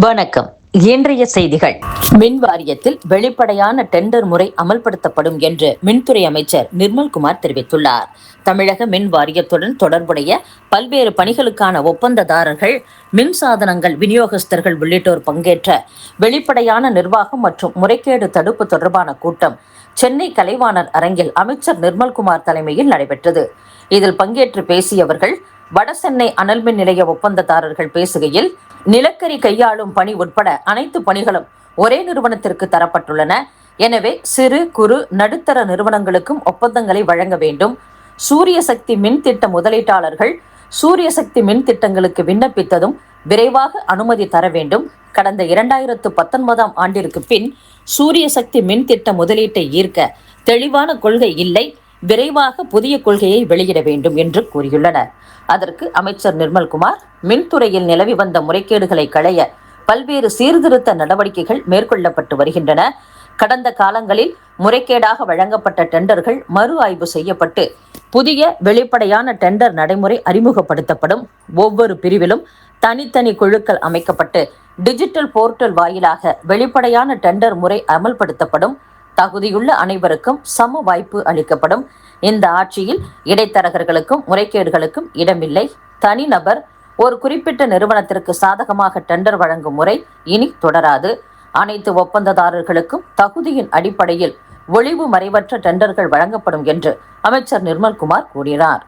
வணக்கம். இன்றைய செய்திகள். மின் வாரியத்தில் வெளிப்படையான டெண்டர் முறை அமல்படுத்தப்படும் என்று மின்துறை அமைச்சர் நிர்மல்குமார் தெரிவித்துள்ளார். தமிழக மின் வாரியத்துடன் தொடர்புடைய பல்வேறு பணிகளுக்கான ஒப்பந்ததாரர்கள், மின் சாதனங்கள் விநியோகஸ்தர்கள் உள்ளிட்டோர் பங்கேற்ற வெளிப்படையான நிர்வாகம் மற்றும் முறைகேடு தடுப்பு தொடர்பான கூட்டம் சென்னை கலைவாணர் அரங்கில் அமைச்சர் நிர்மல்குமார் தலைமையில் நடைபெற்றது. இதில் பங்கேற்று பேசியவர்கள், வடசென்னை அனல் மின் நிலைய ஒப்பந்ததாரர்கள் பேசுகையில், நிலக்கரி கையாளும் பணி உட்பட அனைத்து பணிகளும் ஒரே நிறுவனத்திற்கு தரப்பட்டுள்ளன. எனவே சிறு குறு நடுத்தர நிறுவனங்களுக்கும் ஒப்பந்தங்களை வழங்க வேண்டும். சூரிய சக்தி மின் திட்ட முதலீட்டாளர்கள் சூரிய சக்தி மின் திட்டங்களுக்கு விண்ணப்பித்ததும் விரைவாக அனுமதி தர வேண்டும். கடந்த 2019ஆம் ஆண்டிற்கு பின் சூரிய சக்தி மின் திட்ட முதலீட்டை ஈர்க்க தெளிவான கொள்கை இல்லை. விரைவாக புதிய கொள்கையை வெளியிட வேண்டும் என்று கூறியுள்ளனர். அதற்கு அமைச்சர் நிர்மல்குமார், மின்துறையில் நிலவி வந்த முறைகேடுகளை களைய பல்வேறு சீர்திருத்த நடவடிக்கைகள் மேற்கொள்ளப்பட்டு வருகின்றன. கடந்த காலங்களில் முறைகேடாக வழங்கப்பட்ட டெண்டர்கள் மறு ஆய்வு செய்யப்பட்டு புதிய வெளிப்படையான டெண்டர் நடைமுறை அறிமுகப்படுத்தப்படும். ஒவ்வொரு பிரிவிலும் தனித்தனி குழுக்கள் அமைக்கப்பட்டு டிஜிட்டல் போர்ட்டல் வாயிலாக வெளிப்படையான டெண்டர் முறை அமல்படுத்தப்படும். தகுதியுள்ள அனைவருக்கும் சம வாய்ப்பு அளிக்கப்படும். இந்த ஆட்சியில் இடைத்தரகர்களுக்கும் முறைகேடுகளுக்கும் இடமில்லை. தனிநபர் ஒரு குறிப்பிட்ட நிறுவனத்திற்கு சாதகமாக டெண்டர் வழங்கும் முறை இனி தொடராது. அனைத்து ஒப்பந்ததாரர்களுக்கும் தகுதியின் அடிப்படையில் ஒளிவு மறைவற்ற டெண்டர்கள் வழங்கப்படும் என்று அமைச்சர் நிர்மல்குமார் கூறினார்.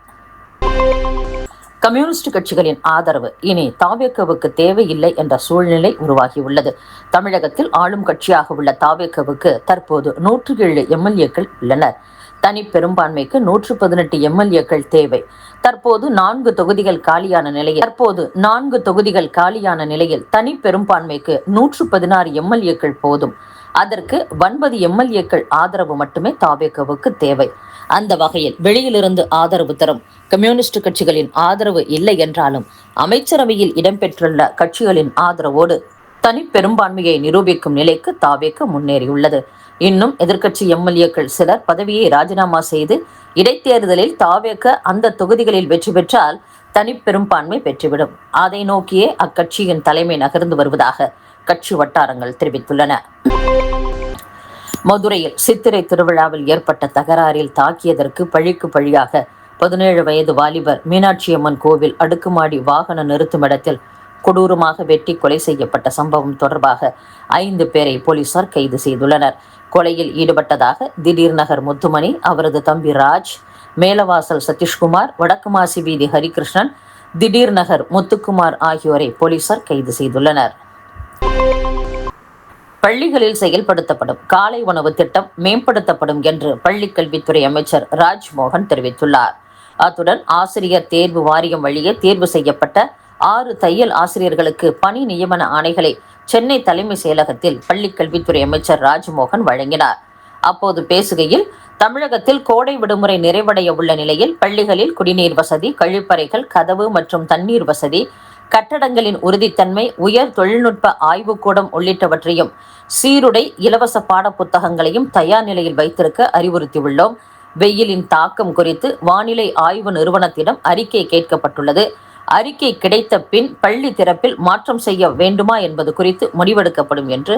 கம்யூனிஸ்ட் கட்சிகளின் ஆதரவு இனி தாவேகவுக்கு தேவையில்லை என்ற சூழ்நிலை உருவாகியுள்ளது. தமிழகத்தில் ஆளும் கட்சியாக உள்ள தாவேகவுக்கு தற்போது 107 எம்எல்ஏக்கள் உள்ளனர். தனி பெரும்பான்மைக்கு 118 எம்எல்ஏக்கள் தேவை. தற்போது 4 தொகுதிகள் காலியான நிலையில் தனி பெரும்பான்மைக்கு 116 எம்எல்ஏக்கள் போதும். அதற்கு 9 எம்எல்ஏக்கள் ஆதரவு மட்டுமே தாவேகவுக்கு தேவை. அந்த வகையில் வெளியிலிருந்து ஆதரவு தரும் கம்யூனிஸ்ட் கட்சிகளின் ஆதரவு இல்லை என்றாலும் அமைச்சரவையில் இடம்பெற்றுள்ள கட்சிகளின் ஆதரவோடு தனி பெரும்பான்மையை நிரூபிக்கும் நிலைக்கு தாவேக முன்னேறியுள்ளது. இன்னும் எதிர்க்கட்சி எம்எல்ஏக்கள் சிலர் பதவியை ராஜினாமா செய்து இடைத்தேர்தலில் தாவேக அந்த தொகுதிகளில் வெற்றி பெற்றால் தனி பெரும்பான்மை பெற்றுவிடும். அதை நோக்கியே அக்கட்சியின் தலைமை நகர்ந்து வருவதாக கட்சி வட்டாரங்கள் தெரிவித்துள்ளன. மதுரையில் சித்திரை திருவிழாவில் ஏற்பட்ட தகராறில் தாக்கியதற்கு பழிக்கு பழியாக 17 வயது வாலிபர் மீனாட்சியம்மன் கோவில் அடுக்குமாடி வாகன நிறுத்துமிடத்தில் கொடூரமாக வெட்டி கொலை செய்யப்பட்ட சம்பவம் தொடர்பாக 5 பேரை போலீசார் கைது செய்துள்ளனர். கொலையில் ஈடுபட்டதாக திடீர் நகர் முத்துமணி, அவரது தம்பி ராஜ், மேலவாசல் சதீஷ்குமார், வடக்குமாசி வீதி ஹரிகிருஷ்ணன், திடீர் நகர் முத்துக்குமார் ஆகியோரை போலீசார் கைது செய்துள்ளனர். பள்ளிகளில் செயல்படுத்தப்படும் காலை உணவு திட்டம் மேம்படுத்தப்படும் என்று பள்ளிக்கல்வித்துறை அமைச்சர் ராஜ்மோகன் தெரிவித்துள்ளார். அத்துடன் ஆசிரியர் தேர்வு வாரியம் வழியே தேர்வு செய்யப்பட்ட 6 தையல் ஆசிரியர்களுக்கு பணி நியமன ஆணைகளை சென்னை தலைமை செயலகத்தில் பள்ளிக்கல்வித்துறை அமைச்சர் ராஜ்மோகன் வழங்கினார். அப்போது பேசுகையில், தமிழகத்தில் கோடை விடுமுறை நிறைவடைய உள்ள நிலையில் பள்ளிகளில் குடிநீர் வசதி, கழிப்பறைகள், கதவு மற்றும் தண்ணீர் வசதி, கட்டடங்களின் உறுதித்தன்மை, உயர் தொழில்நுட்ப ஆய்வுக்கூடம் உள்ளிட்டவற்றையும் சீருடை, இலவச பாட புத்தகங்களையும் தயார் நிலையில் வைத்திருக்க அறிவுறுத்தியுள்ளோம். வெயிலின் தாக்கம் குறித்து வானிலை ஆய்வு நிறுவனத்திடம் அறிக்கை கேட்கப்பட்டுள்ளது. அறிக்கை கிடைத்த பின் பள்ளி திறப்பில் மாற்றம் செய்ய வேண்டுமா என்பது குறித்து முடிவெடுக்கப்படும் என்று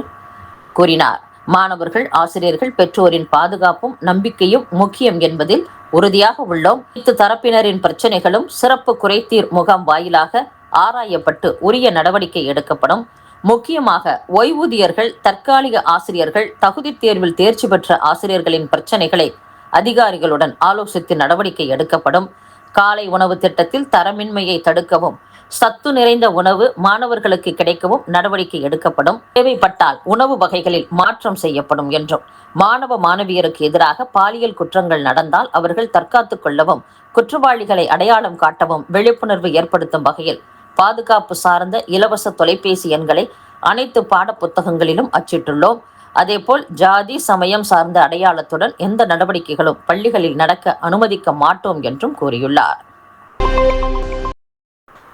கூறினார். மாணவர்கள், ஆசிரியர்கள், பெற்றோரின் பாதுகாப்பும் நம்பிக்கையும் முக்கியம் என்பதில் உறுதியாக உள்ளோம். அனைத்து தரப்பினரின் பிரச்சனைகளும் சிறப்பு குறைதீர் முகாம் வாயிலாக ஆராயப்பட்டு உரிய நடவடிக்கை எடுக்கப்படும். முக்கியமாக ஓய்வூதியர்கள், தற்காலிக ஆசிரியர்கள், தகுதி தேர்வில் தேர்ச்சி பெற்ற ஆசிரியர்களின் பிரச்சனைகளை அதிகாரிகளுடன் ஆலோசித்து நடவடிக்கை எடுக்கப்படும். காலை உணவு திட்டத்தில் தரமின்மையை தடுக்கவும், சத்து நிறைந்த உணவு மாணவர்களுக்கு கிடைக்கவும் நடவடிக்கை எடுக்கப்படும். தேவைப்பட்டால் உணவு வகைகளில் மாற்றம் செய்யப்படும் என்றும், மாணவ மாணவியருக்கு எதிராக பாலியல் குற்றங்கள் நடந்தால் அவர்கள் தற்காத்துக் கொள்ளவும், குற்றவாளிகளை அடையாளம் காட்டவும் விழிப்புணர்வு ஏற்படுத்தும் வகையில் பாதுகாப்பு சார்ந்த இலவச தொலைபேசி எண்களை அனைத்து பாட புத்தகங்களிலும் அச்சிட்டுள்ளோம். அதேபோல் ஜாதி, சமயம் சார்ந்த அடையாளத்துடன் எந்த நடவடிக்கைகளும் பள்ளிகளில் நடக்க அனுமதிக்க மாட்டோம் என்றும் கூறியுள்ளார்.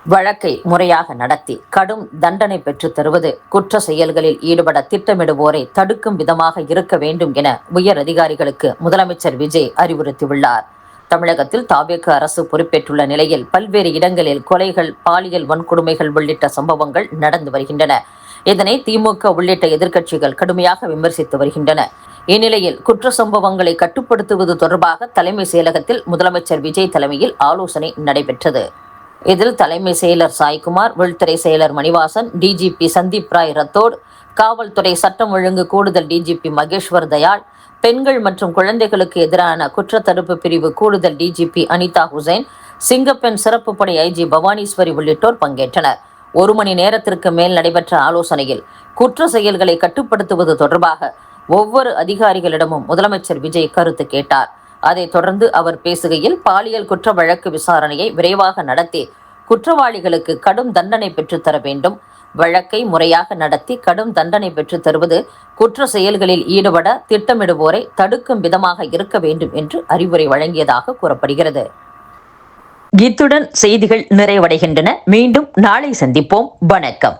வழக்கை முறையாக நடத்தி கடும் தண்டனை பெற்றுத் தருவது, குற்ற செயல்களில் ஈடுபட திட்டமிடுவோரை தடுக்கும் விதமாக இருக்க வேண்டும் என உயர் அதிகாரிகளுக்கு முதலமைச்சர் விஜய் அறிவுறுத்தியுள்ளார். தமிழகத்தில் தாவேக அரசு பொறுப்பேற்றுள்ள நிலையில் பல்வேறு இடங்களில் கொலைகள், பாலியல் வன்கொடுமைகள் உள்ளிட்ட சம்பவங்கள் நடந்து வருகின்றன. இதனை திமுக உள்ளிட்ட எதிர்க்கட்சிகள் கடுமையாக விமர்சித்து வருகின்றன. இந்நிலையில் குற்ற சம்பவங்களை கட்டுப்படுத்துவது தொடர்பாக தலைமை செயலகத்தில் முதலமைச்சர் விஜய் தலைமையில் ஆலோசனை நடைபெற்றது. இதில் தலைமை செயலர் சாய்குமார், உள்துறை செயலர் மணிவாசன், டிஜிபி சந்தீப் ராய் ரத்தோட், காவல்துறை சட்டம் ஒழுங்கு கூடுதல் டிஜிபி மகேஸ்வர் தயாள், பெண்கள் மற்றும் குழந்தைகளுக்கு எதிரான குற்றத்தடுப்பு பிரிவு கூடுதல் டிஜிபி அனிதா ஹுசைன், சிங்கப்பெண் சிறப்பு படை ஐஜி பவானீஸ்வரி உள்ளிட்டோர் பங்கேற்றனர். 1 மணி நேரத்திற்கு மேல் நடைபெற்ற ஆலோசனையில் குற்ற செயல்களை கட்டுப்படுத்துவது தொடர்பாக ஒவ்வொரு அதிகாரிகளிடமும் முதலமைச்சர் விஜய் கருத்து கேட்டார். அதைத் தொடர்ந்து அவர் பேசுகையில், பாலியல் குற்ற வழக்கு விசாரணையை விரைவாக நடத்தி குற்றவாளிகளுக்கு கடும் தண்டனை பெற்றுத்தர வேண்டும். வழக்கை முறையாக நடத்தி கடும் தண்டனை பெற்றுத் தருவது குற்ற செயல்களில் ஈடுபட திட்டமிடுவோரை தடுக்கும் விதமாக இருக்க வேண்டும் என்று அறிவுரை வழங்கியதாக கூறப்படுகிறது. இத்துடன் செய்திகள் நிறைவடைகின்றன. மீண்டும் நாளை சந்திப்போம். வணக்கம்.